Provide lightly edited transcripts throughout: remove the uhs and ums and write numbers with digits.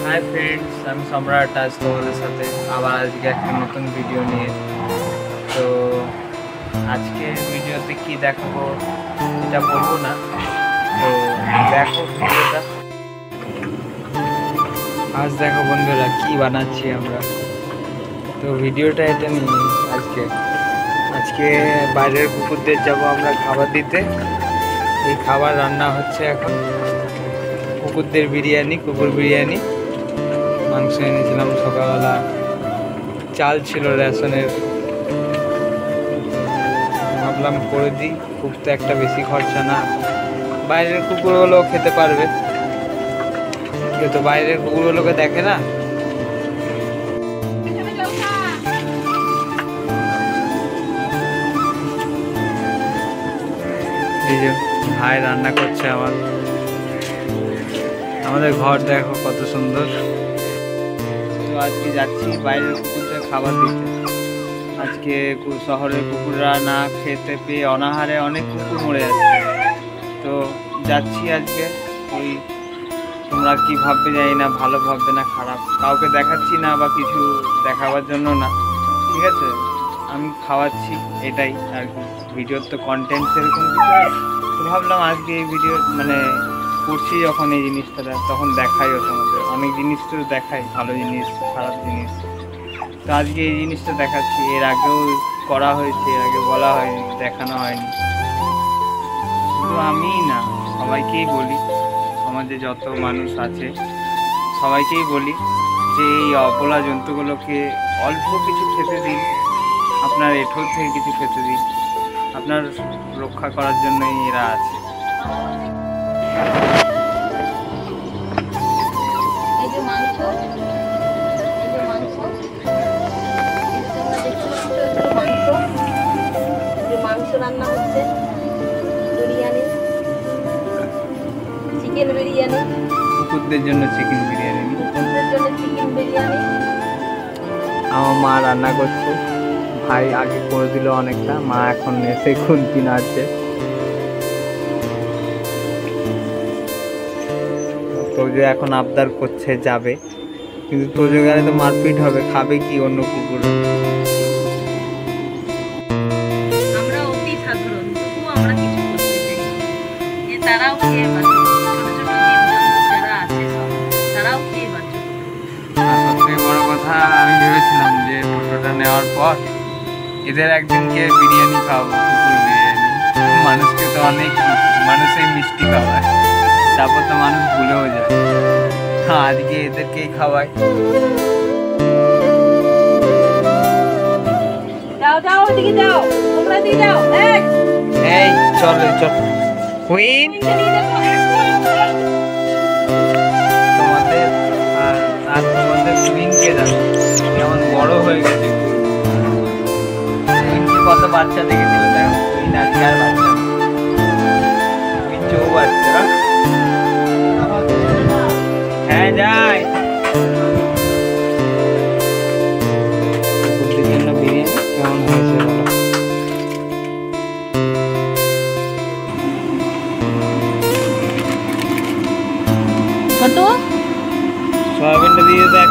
Hi friends, আমি সম্রাট। আজ তোমাদের সাথে আবার আজকে একটা নতুন ভিডিও নিয়ে। তো আজকে ভিডিওতে কি দেখাবো এটা বলবো না, তো দেখো ভিডিওটা। আজ দেখো বন্ধুরা কি বানাচ্ছি আমরা। তো ভিডিওটা এটা নিয়ে আজকে বাইরের কুকুরদের যাব আমরা খাবার দিতে। এই খাবার রান্না হচ্ছে এখন কুকুরদের বিরিয়ানি, কুকুর বিরিয়ানি। মাংস এনেছিলাম সকালবেলা, চাল ছিল রেশনের, ভাবলাম করে দিই। খুব তো একটা বেশি খরচা না, বাইরের কুকুরগুলোও খেতে পারবে, কেউ তো বাইরের কুকুরগুলোকে দেখে না। এই যে ভাই রান্না করছে আমাদের ঘর দেখো কত সুন্দর। তো আজকে যাচ্ছি বাইরের কুকুরদের খাবার দিতে। আজকে শহরের কুকুররা না খেতে পেয়ে অনাহারে অনেক কুকুর মরে যাচ্ছে। তো যাচ্ছি আজকে। ওই তোমরা কি ভাববে জানি না, ভালো ভাববে না খারাপ, কাউকে দেখাচ্ছি না বা কিছু দেখাবার জন্য না, ঠিক আছে? আমি খাওয়াচ্ছি, এটাই আর কি। ভিডিওর তো কন্টেন্ট সেরকম কিছু, তো ভাবলাম আজকে এই ভিডিও করছি যখন এই জিনিসটা তখন দেখাইও তোমাদের। অনেক জিনিস তো দেখাই, ভালো জিনিস খারাপ জিনিস, তো আজকে এই জিনিসটা দেখাচ্ছি। এর আগেও করা হয়েছে, এর আগে বলা হয়নি, দেখানো হয়নি। শুধু আমিই না, সবাইকেই বলি, আমাদের যত মানুষ আছে সবাইকেই বলি যে এই অবলা জন্তুগুলোকে অল্প কিছু খেতে দিন, আপনার এঠোর থেকে কিছু খেতে দিন, আপনার রক্ষা করার জন্যই এরা আছে। মাংস রান্না হচ্ছে, বিরিয়ানি, চিকেন বিরিয়ানি, কুকুরদের জন্য চিকেন বিরিয়ানি, কুকুরদের জন্য চিকেন বিরিয়ানি। আমার মা রান্না করছে, ভাই আগে করে দিল অনেকটা, মা এখন এসে খুন্তি নাড়ছে। তোজো এখন আবদার করছে যাবে, কিন্তু তোজো গেলে তো মারপিট হবে, খাবে কি অন্য কুকুর। আমরা অতি সাধারণ, তবুও আমরা কিছু করতে চাই যে তারাও খেয়ে বাঁচে, ছোট ছোট জীবজন্তু যারা আছে সব তারাও খেয়ে বাঁচে। আর সবথেকে বড় কথা, আমি ভেবেছিলাম যে টোটোটা নেওয়ার পর এদের একদিনকে বিরিয়ানি খাওয়াবো, কুকুর বিরিয়ানি। মানুষকে তো অনেক মানুষই মিষ্টি খাওয়ায়, তারপর তো মানুষ ভুলেও যায়। হ্যাঁ, আজকে এদেরকেই খাওয়াই। যাও যাও, ওদিকে যাও, তোমরা দিয়ে যাও। এই চল কুইন, তোমাদের আর তোমাদের কুইনকে দেখো কেমন বড় হয়ে গেছে। কুইনকে কত বাচ্চা দেখেছিল, দেখো কুইন আজকে আর বাচ্চা, কুইন চৌ বাচ্চা। হ্যাঁ যাই। কুকুরদের জন্য বিরিয়ানি কেমন হয়েছে বলো? ছোট সয়াবিনটা দিয়ে দেখ।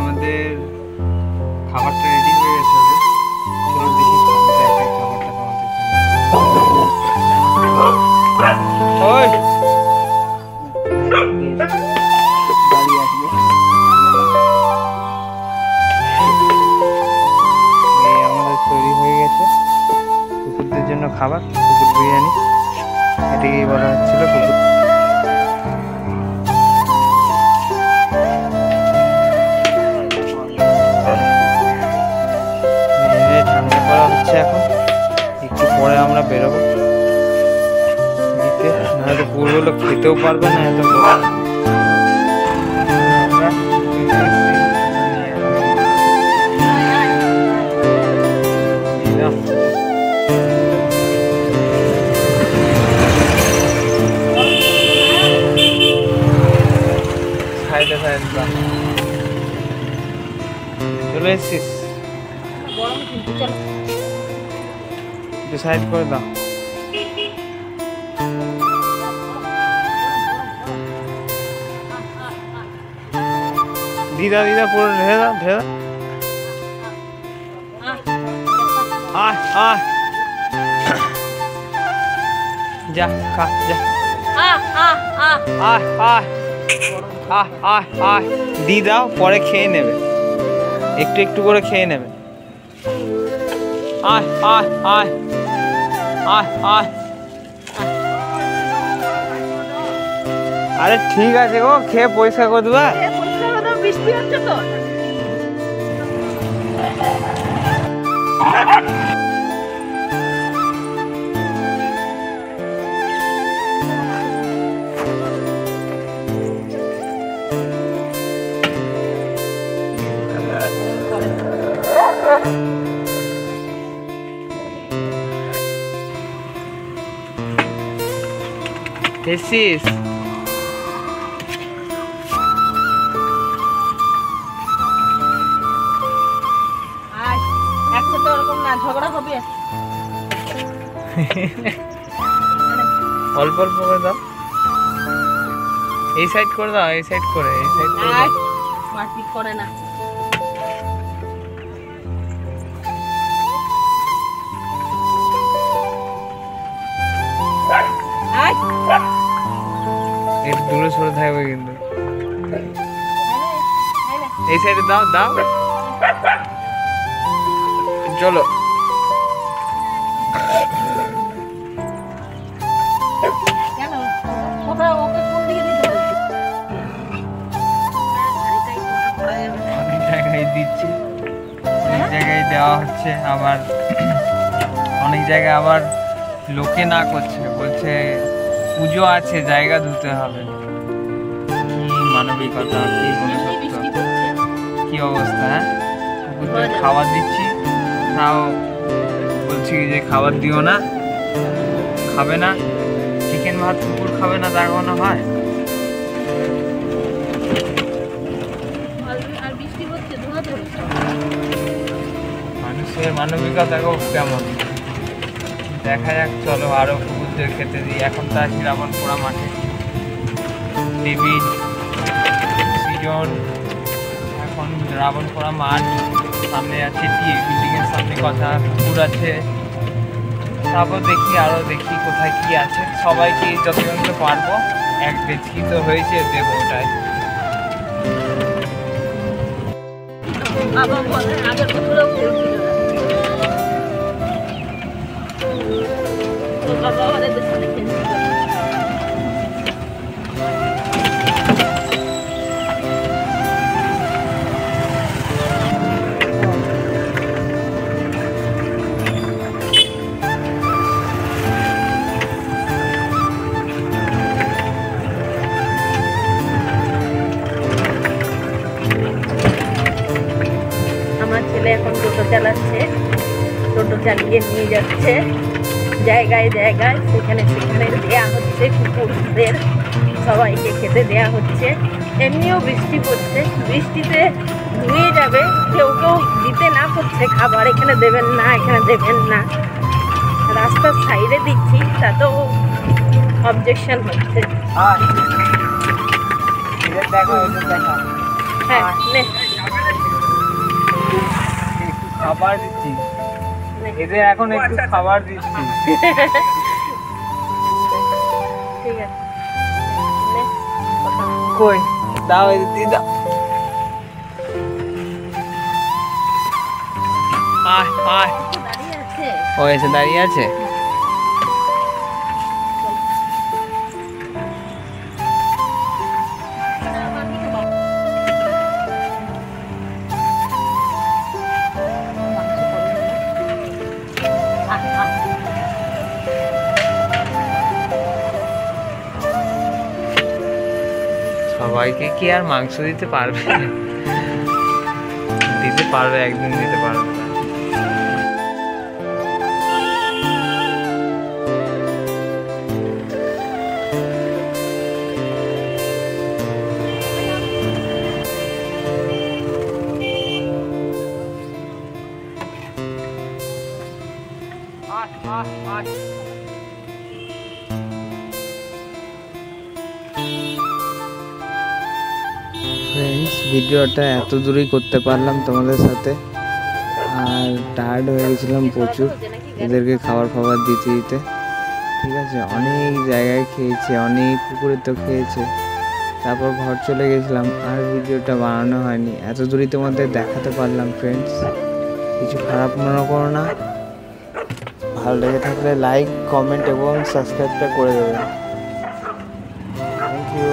আমাদের খাবারটা রেডি হয়ে গেছে, চলো দেখি দেখাই খাবারটা তোমাদের। আমাদের তৈরি হয়ে গেছে কুকুরদের জন্য খাবার, কুকুর বিরিয়ানি। এটাকেই বলা হচ্ছিল কুকুর। ঠান্ডা করা হচ্ছে এখন, একটু পরে আমরা বেরোবো দিতে, নাহলে কুকুরগুলো খেতেও পারবে না এত বড়। সাইড দাও। চলে এসছিস? গরম কিন্তু চলো একটু সাইড করে দাও। দিদা দিদা পুরো ঢেলে দাও, ঢেলে দাও। আয় আয় যা খা যা। আয় আয় আয় আয় আয় দি দাও, পরে খেয়ে নেবে, একটু একটু করে খেয়ে নেবে। আয় আয় আয় আয় আয়। আরে ঠিক আছে গো, খেয়ে পরিষ্কার করে দেবা। বৃষ্টি হচ্ছে তো। এসছিস? একসাথে ওরকম না, ঝগড়া হবে। অল্প অল্প করে দাও, এই সাইড করে দাও, এই সাইড করে, এই সাইড করে দাও। মারপিট করে না। একটু দূরে সরে থাকবে কিন্তু। এই সাইডে দাও দাও, চলো। কেন কোথায় ওকে কোন দিকে দিতে বলছিস? অনেক জায়গায় দিচ্ছি, অনেক জায়গায় দেওয়া হচ্ছে, আবার অনেক জায়গায় আবার লোকে না করছে, বলছে পুজো আছে, জায়গা ধুতে হবে। কি মানবিকতা, কি মনুষ্যত্ব, কি অবস্থা! হ্যাঁ, কুকুরদের খাবার দিচ্ছি, তাও বলছি যে খাবার দিও না, খাবে না। চিকেন ভাত কুকুর খাবে না, তার কোনো হয়? আর বৃষ্টি হচ্ছে, ধোঁয়া ধরছে। মানুষের মানবিকতা কেমন দেখা যাক। চলো আরো কুকুরদের খেতে দিই। এখন তো আছি রাবণপুরা মাঠে, দেবীর সিজন। এখন রাবণপুরা মাঠ, সামনে আছে বিল্ডিং এর সামনে কথা কুকুর আছে। তারপর দেখি আরো, দেখি কোথায় কি আছে। সবাইকে যতজনকে পারবো, এক বেচকি তো হয়েছে, দেবো ওটাই। আবার বলে আগের বছরও বলছিল তোর বাবা আমাদের সাথে খেলছিল। আমার ছেলে এখন টোটো চালাচ্ছে, টোটো চালিয়ে নিয়ে যাচ্ছে জায়গায় জায়গায়, সেখানে সেখানে দেয়া হচ্ছে কুকুরদের, সবাইকে খেতে দেয়া হচ্ছে। এমনিও বৃষ্টি পড়ছে, বৃষ্টিতে ধুয়ে যাবে, কেউ কেউ দিতে না করছে খাবার, এখানে দেবেন না, এখানে দেবেন না। রাস্তার সাইডে দিচ্ছি, তাতেও অবজেকশন হচ্ছে। হ্যাঁ নে, খাবার দিচ্ছি এদের, এখন একটু খাবার দিচ্ছি। ঠিক আছে নে, কথা বল। কই দাও, দিদা আয় আয়। দাঁড়িয়ে আছে। ও এসে দাঁড়িয়ে আছে। সবাইকে কি আর মাংস দিতে পারবে? দিতে পারবে, একদিন দিতে পারবে। ফ্রেন্ডস, ভিডিওটা এত দূরেই করতে পারলাম তোমাদের সাথে, আর টায়ার্ড হয়ে গেছিলাম প্রচুর এদেরকে খাবার দিতে দিতে। ঠিক আছে, অনেক জায়গায় খেয়েছে, অনেক পুকুরে তো খেয়েছে, তারপর ঘর চলে গেছিলাম, আর ভিডিওটা বানানো হয়নি। এত দূরই তোমাদের দেখাতে পারলাম ফ্রেন্ডস, কিছু খারাপ মনে করো না। ভালো লেগে থাকলে লাইক, কমেন্ট এবং সাবস্ক্রাইবটা করে দেবেন। Thank you.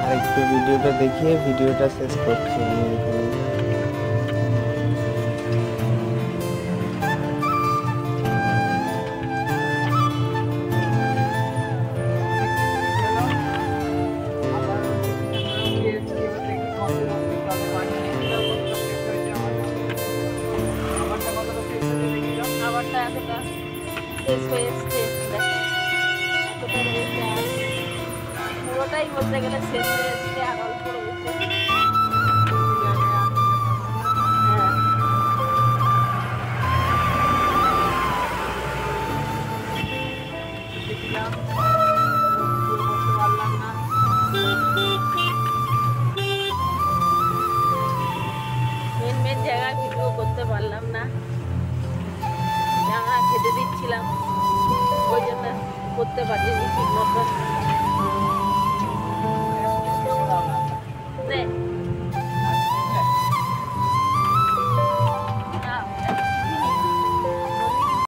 আর একটু ভিডিওটা দেখিয়ে ভিডিওটা শেষ করছি আমি এখানে। খাবারটা এতটা শেষ হয়ে এসছে, এতটা রয়েছে, আর পুরোটাই বলতে গেলে শেষ হয়ে এসছে, আর অল্প রয়েছে। হ্যাঁ, মেন জায়গায় ভিডিও করতে পারলাম না, আমরা খেতে দিচ্ছিলাম, ওই জন্য করতে পারিনি ঠিক মতো।